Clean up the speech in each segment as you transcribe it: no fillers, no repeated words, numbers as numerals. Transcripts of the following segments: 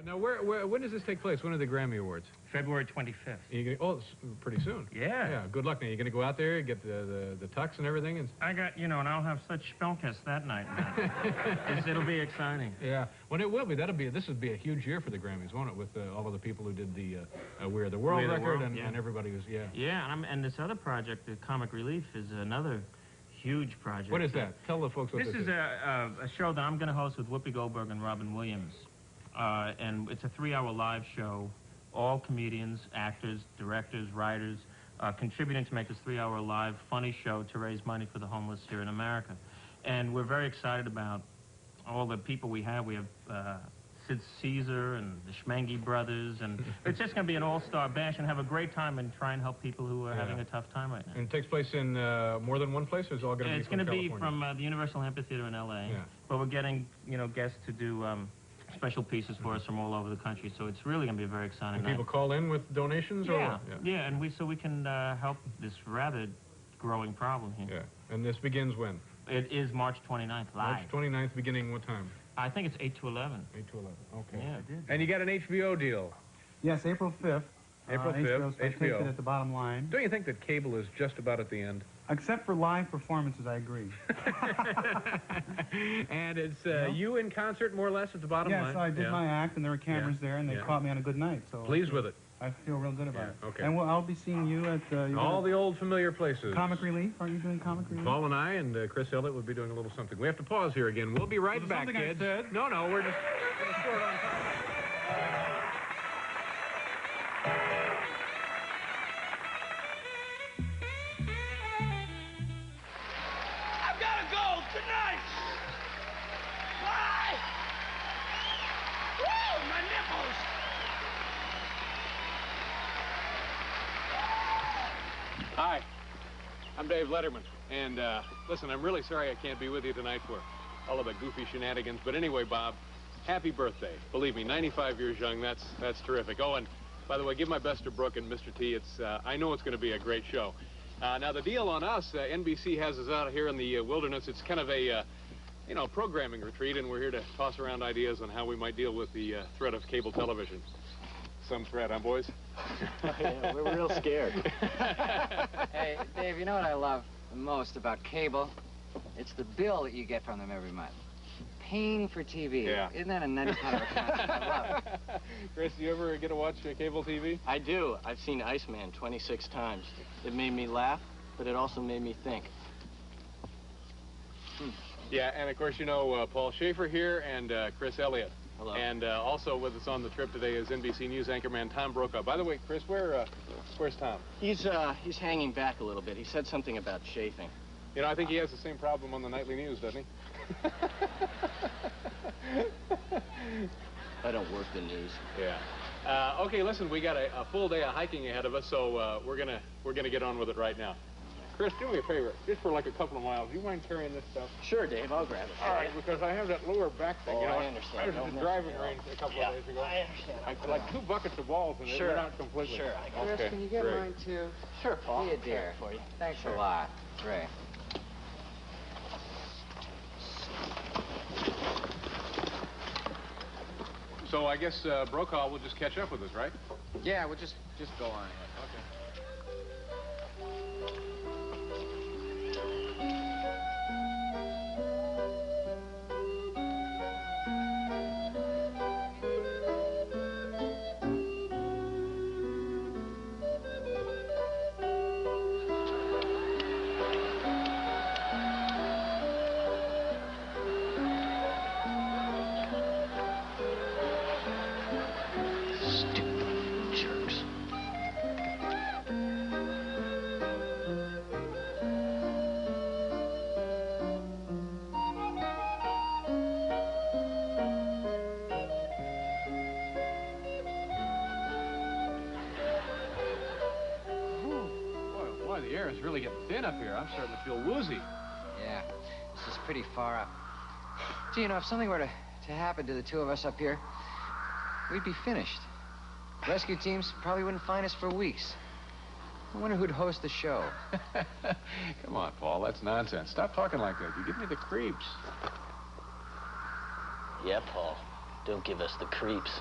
Now, when does this take place? When are the Grammy Awards? February 25th. Oh, it's pretty soon. Yeah. Yeah, good luck now. You're going to go out there, get the tux and everything? And... I got, and I'll have such spellkiss that night, man. It'll be exciting. Yeah. Well, it will be. This would be a huge year for the Grammys, won't it? With all of the people who did the We're the World record and everybody was, yeah. Yeah, and this other project, the Comic Relief, is another huge project. What is that? Tell the folks what this is. This is a show that I'm going to host with Whoopi Goldberg and Robin Williams. And it's a 3-hour live show, all comedians, actors, directors, writers, contributing to make this 3-hour live funny show to raise money for the homeless here in America. And we're very excited about all the people we have. We have Sid Caesar and the Schmengi brothers, and it's just going to be an all-star bash and have a great time and try and help people who are having a tough time right now. And it takes place in more than one place, or is it all going to be It's going to be from the Universal Amphitheater in L.A., but we're getting, guests to do special pieces for us from all over the country, so it's really going to be a very exciting night. People call in with donations? Yeah, and we can help this rather growing problem here. Yeah, and this begins when? It is March 29th, live. March 29th, beginning what time? I think it's 8 to 11. 8 to 11, okay. Yeah, it did. And you got an HBO deal? Yes, April 5th. April 5th, HBO. Takes it at the bottom line. Don't you think that cable is just about at the end? Except for live performances, I agree. And it's you in concert, more or less, at the bottom line? Yes, I did my act, and there were cameras there, and they caught me on a good night. So pleased with it? I feel real good about it. Okay. And I'll be seeing you at... all the old familiar places. Comic Relief? Aren't you doing Comic Relief? Paul and I and Chris Elliott will be doing a little something. We have to pause here again. We'll be right back, kids. No, we're just going to short on time. I've got to go tonight. Bye. Woo, my nipples. Hi, I'm Dave Letterman, and listen, I'm really sorry I can't be with you tonight for all of the goofy shenanigans, but anyway, Bob, happy birthday. Believe me, 95 years young, that's terrific. Oh, and by the way, give my best to Brooke and Mr. T. I know it's going to be a great show. Now, the deal on us, NBC has us out here in the wilderness. It's kind of a, programming retreat, and we're here to toss around ideas on how we might deal with the threat of cable television. Some threat, huh, boys? Yeah, we're real scared. Hey, Dave, you know what I love the most about cable? It's the bill that you get from them every month. Paying for TV. Yeah. Isn't that a nice kind of a concept? I love it. Chris, do you ever get to watch cable TV? I do. I've seen Iceman 26 times. It made me laugh, but it also made me think. Yeah, and of course, Paul Schaefer here and Chris Elliott. Hello. And also with us on the trip today is NBC News anchorman Tom Brokaw. By the way, Chris, where's Tom? He's hanging back a little bit. He said something about chafing. I think he has the same problem on the nightly news, doesn't he? I don't work the news. Yeah. Okay, listen, we got a full day of hiking ahead of us, so we're gonna get on with it right now. Chris, do me a favor, just for like a couple of miles. Do you mind carrying this stuff? Sure, Dave, I'll grab it. All right, because I have that lower back thing. I understand. I was at the driving range a couple of days ago. I understand. I put like 2 buckets of balls in it. Sure. They're not completely. Sure. Chris, can you get mine, too? Sure, Paul. Be a dear. For you. Thanks a lot. Ray. So I guess Brokaw will just catch up with us, right? Yeah, we'll just go on ahead. Okay. The air is really getting thin up here. I'm starting to feel woozy. Yeah, this is pretty far up. Gee, if something were to happen to the two of us up here, we'd be finished. Rescue teams probably wouldn't find us for weeks. I wonder who'd host the show. Come on, Paul, that's nonsense. Stop talking like that. You give me the creeps. Yeah, Paul. Don't give us the creeps.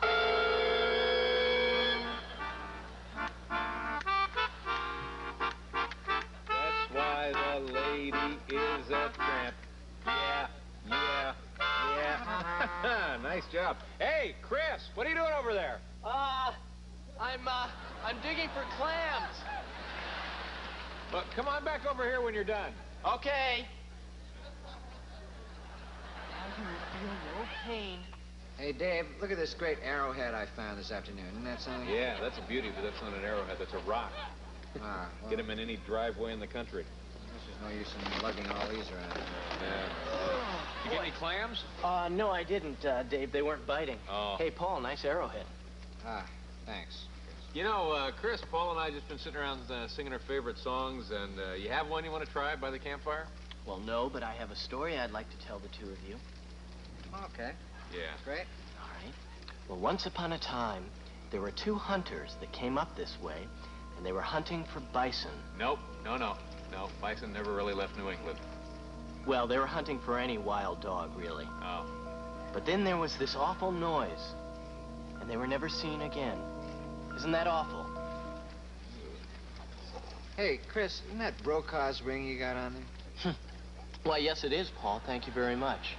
Nice job. Hey, Chris, what are you doing over there? I'm digging for clams. Well, come on back over here when you're done. Okay. I feel no pain. Hey, Dave, look at this great arrowhead I found this afternoon. Isn't that something? Yeah, that's a beauty, but that's not an arrowhead. That's a rock. Ah, well, Get him in any driveway in the country. there's no use in lugging all these around. Yeah. You get any clams? No, I didn't, Dave. They weren't biting. Oh. Hey, Paul, nice arrowhead. Ah, thanks. You know, Chris, Paul and I just been sitting around singing our favorite songs, and you have one you want to try by the campfire? Well, no, but I have a story I'd like to tell the two of you. Okay, Yeah. great. All right. Well, once upon a time, there were two hunters that came up this way, and they were hunting for bison. Nope. No. Bison never really left New England. Well, they were hunting for any wild dog, really. Oh. But then there was this awful noise, and they were never seen again. Isn't that awful? Hey, Chris, isn't that Brokaw's ring you got on there? Why, yes, it is, Paul. Thank you very much.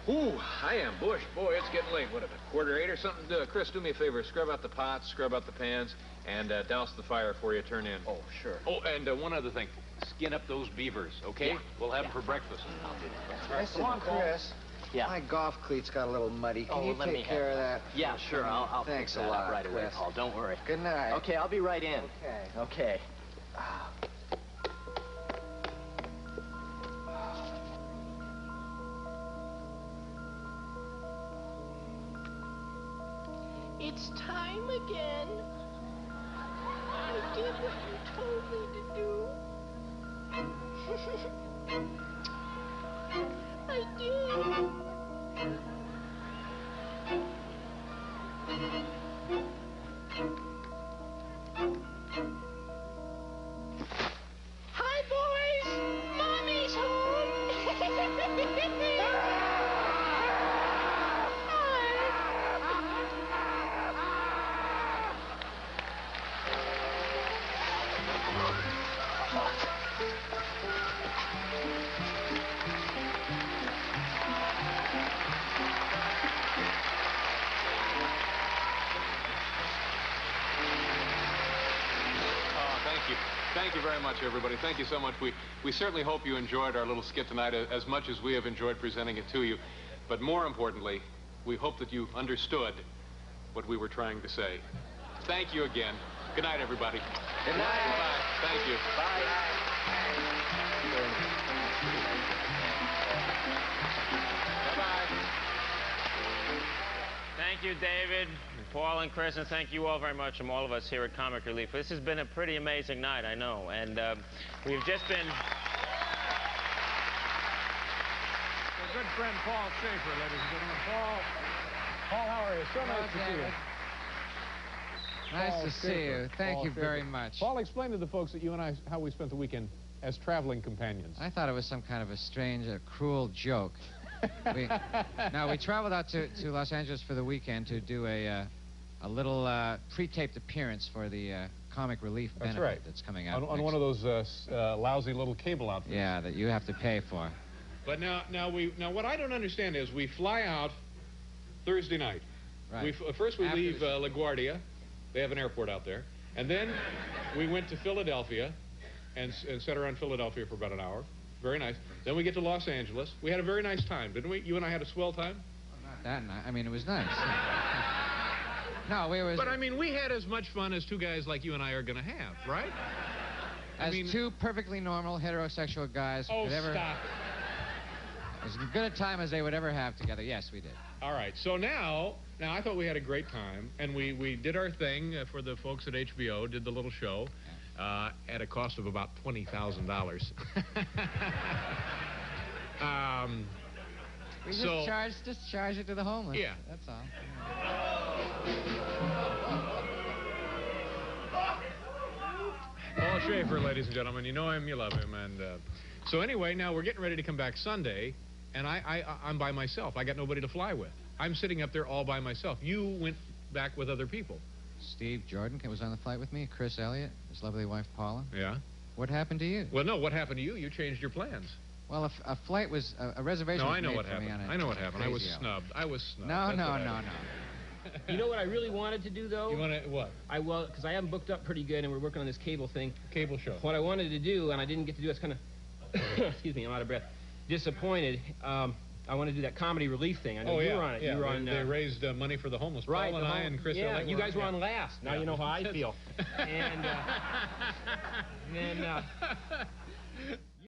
Ooh, I am bushed. Boy, it's getting late. What, 7:45 or something? Chris, do me a favor. Scrub out the pots, scrub out the pans, and douse the fire before you turn in. Oh, sure. Oh, and one other thing. Skin up those beavers, okay? Yeah. We'll have them for breakfast. I'll do that. All right, Listen, come on, Paul. Chris. Yeah. My golf cleats got a little muddy. Can you let me take have care of that. that? Yeah, sure. I'll Thanks fix a that lot, up right away, Chris. Paul. Don't worry. Good night. Okay, I'll be right in. Okay. Okay. It's time again. I did what you told me to do. I did. Hi, boys. Mommy's Thank you very much, everybody. Thank you so much. We certainly hope you enjoyed our little skit tonight as much as we have enjoyed presenting it to you. But more importantly, we hope that you understood what we were trying to say. Thank you again. Good night, everybody. Good night. Bye. Thank you. Bye. Bye-bye. Thank you, David, Paul, and Chris, and thank you all very much from all of us here at Comic Relief. This has been a pretty amazing night, I know, and we've just been... Our good friend Paul Schaefer, ladies and gentlemen. Paul, how are you? So nice to see you. Nice to see you. Thank you very much. Paul, explain to the folks that you and I, how we spent the weekend as traveling companions. I thought it was some kind of a strange, cruel joke. we traveled out to Los Angeles for the weekend to do a little pre-taped appearance for the Comic Relief benefit that's coming out on one of those lousy little cable outfits. Yeah, that you have to pay for. But now what I don't understand is we fly out Thursday night. Right. First we leave LaGuardia. They have an airport out there. And then we went to Philadelphia and sat around Philadelphia for about an hour. Very nice. Then we get to Los Angeles. We had a very nice time, didn't we? You and I had a swell time? Well, not that nice. I mean, it was nice. No, we were... But, I mean, we had as much fun as two guys like you and I are going to have, right? As two perfectly normal heterosexual guys Oh, could ever... stop. As good a time as they would ever have together. Yes, we did. All right. So now I thought we had a great time, and we did our thing for the folks at HBO, did the little show. At a cost of about $20,000. We just charge it to the homeless. Yeah. That's all. Paul Schaefer, ladies and gentlemen. You know him, you love him. And so anyway, now we're getting ready to come back Sunday, and I'm by myself. I got nobody to fly with. I'm sitting up there all by myself. You went back with other people. Steve Jordan was on the flight with me. Chris Elliott, his lovely wife Paula. Yeah. What happened to you? Well, no, what happened to you? You changed your plans. Well, a flight was a reservation. No, was I know made what for me happened. on a I know what happened. I was crazy hour. snubbed. I was snubbed. No, That's no, what no, happened. no. You know what I really wanted to do, though? You want to what? Well, because I am booked up pretty good, and we're working on this cable thing. Cable show. What I wanted to do, and I didn't get to do, it's kind of, excuse me, I'm out of breath, disappointed. I want to do that comedy relief thing. I know you were on it. Yeah, you were on. They raised money for the homeless. Right. Paul and I and Chris. Yeah, you guys were on last. Now you know how I feel. And then.